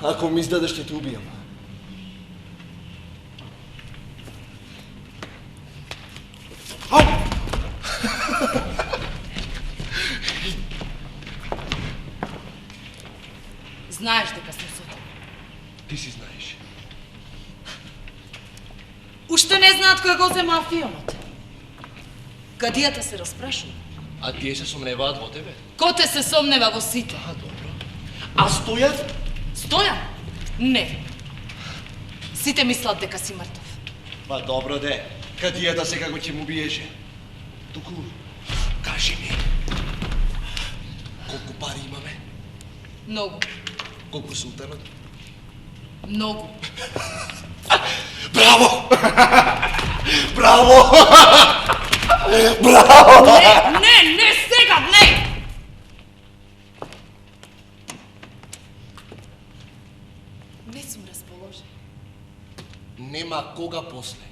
Ако ми издадеш, ќе те убијам. Знаеш дека сум со тебе. Ти си знаеш. Уште не знаат кој го зема афионот. Кадијата се распрашува. А тие се сомневаат во тебе? Коте се сомнева во сите. Добро. А Стојан? Стојан? Не. Сите мислат дека си мртов. Па добро де. Кадијата секако ќе му биеше. Туку, кажи ми. Колку пари имаме? Многу. Колку султанот? Многу. Браво! Браво! Браво! Не сега, не! Не сум расположен. Нема кога после.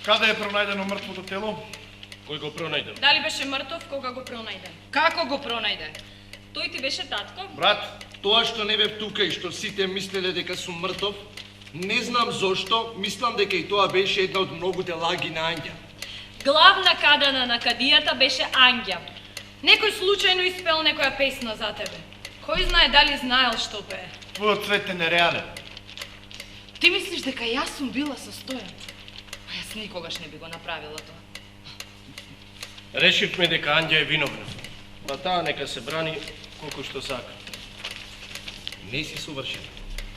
Каде е пронајдено мртвото тело? Кој го пронајде? Дали беше мртов кога го пронајде? Како го пронајде? Тој ти беше татко? Брат, тоа што не бев тука и што сите мислеле дека сум мртов, не знам зошто, мислам дека и тоа беше една од многуте лаги на Ангја. Главна кадана на кадијата беше Ангја. Некој случајно испел некоја песна за тебе. Кој знае дали знаел што пее? Твојот свет е нереален. Ти мислиш дека јас сум била со Стојан? А јас никогаш не би го направила тоа. Решивме дека Ангја е виновна. Па таа нека се брани колку што сака. Не си совршена.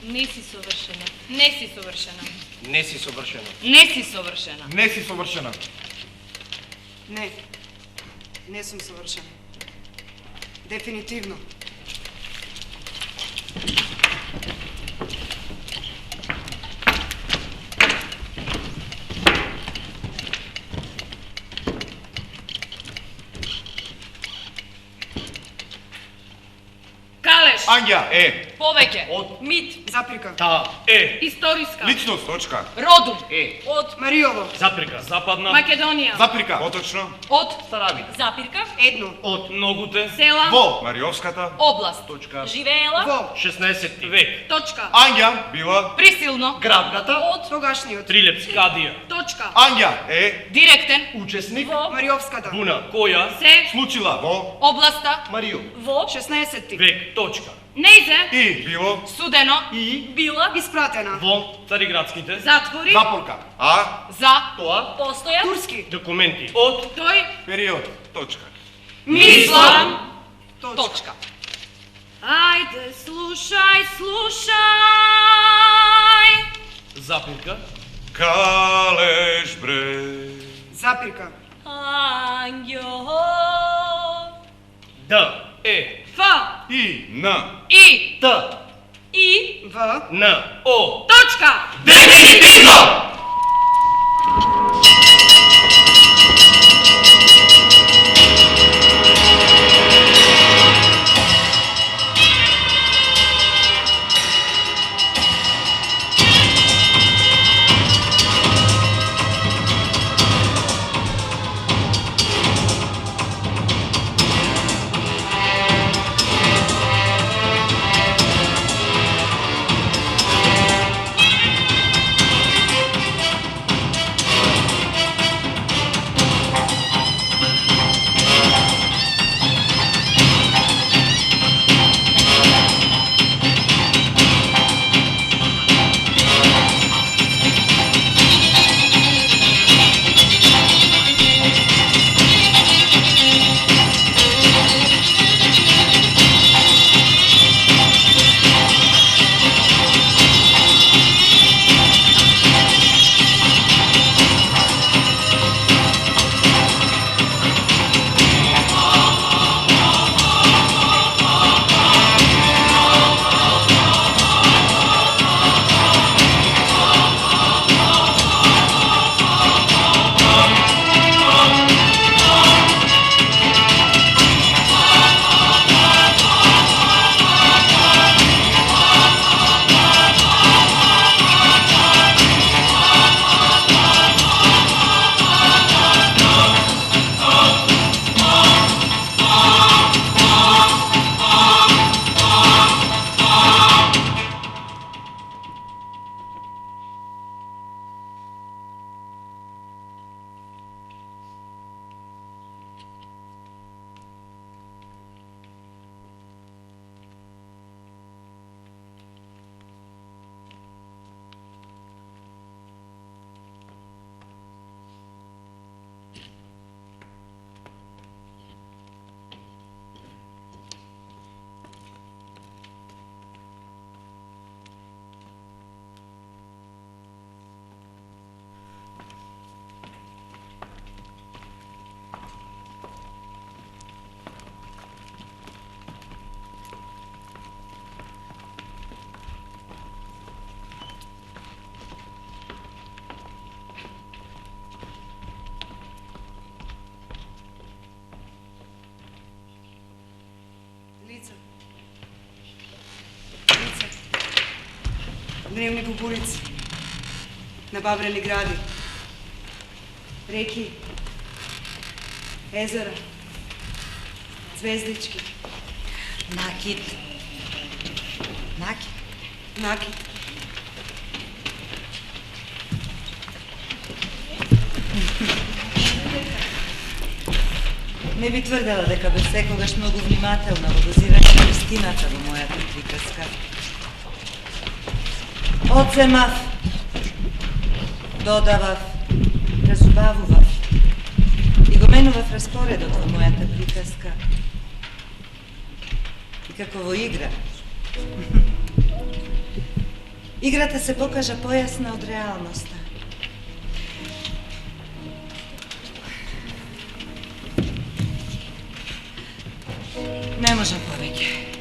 Не си совршена. Не си совршена. Не си совршена. Не си совршена. Не си совршена. Не. Не сум совршена. Дефинитивно. Калеш. Ангја е Повеќе. Од Мит. Заприка. та е Историска. личност, точка. Родум. е Од Мариово. заприка западна Македонија. Заприка. Поточно. Од Старавина. Запирка. Едно. од многуте Села. Во Мариовската. Област. точка Живеела. Во. 16 век. Точка. Ангја била. Присилно. Грабната Од Тогашниот. Трилепс Кадија. точка. Ангја е Директен. Учесник Во Мариовската. Буна која се случила во Областа. Марио. во 16. век точка. нејзе и било Судено. И била Испратена. во Цариградските затвори запорка. А За. тоа постоја Турски. документи од тој период. Точка. Мислам. Точка. Точка. ајде слушај слушај запирка Калеш бре. Запирка. Ангјо Д е Ф И на И Т И В. Н О точка. Дефинитивно. Древни кукурици, набаврени гради, реки, езера, звездички. Накид. Накид. Накид. Не би тврдела дека бе секогаш многу внимателна во дозирање на вистината во мојата приказка. Одземав, додавав, разубавував и го менував распоредот во мојата приказка. И како во игра. Играта се покажа појасна од реалноста. Не можам повеќе.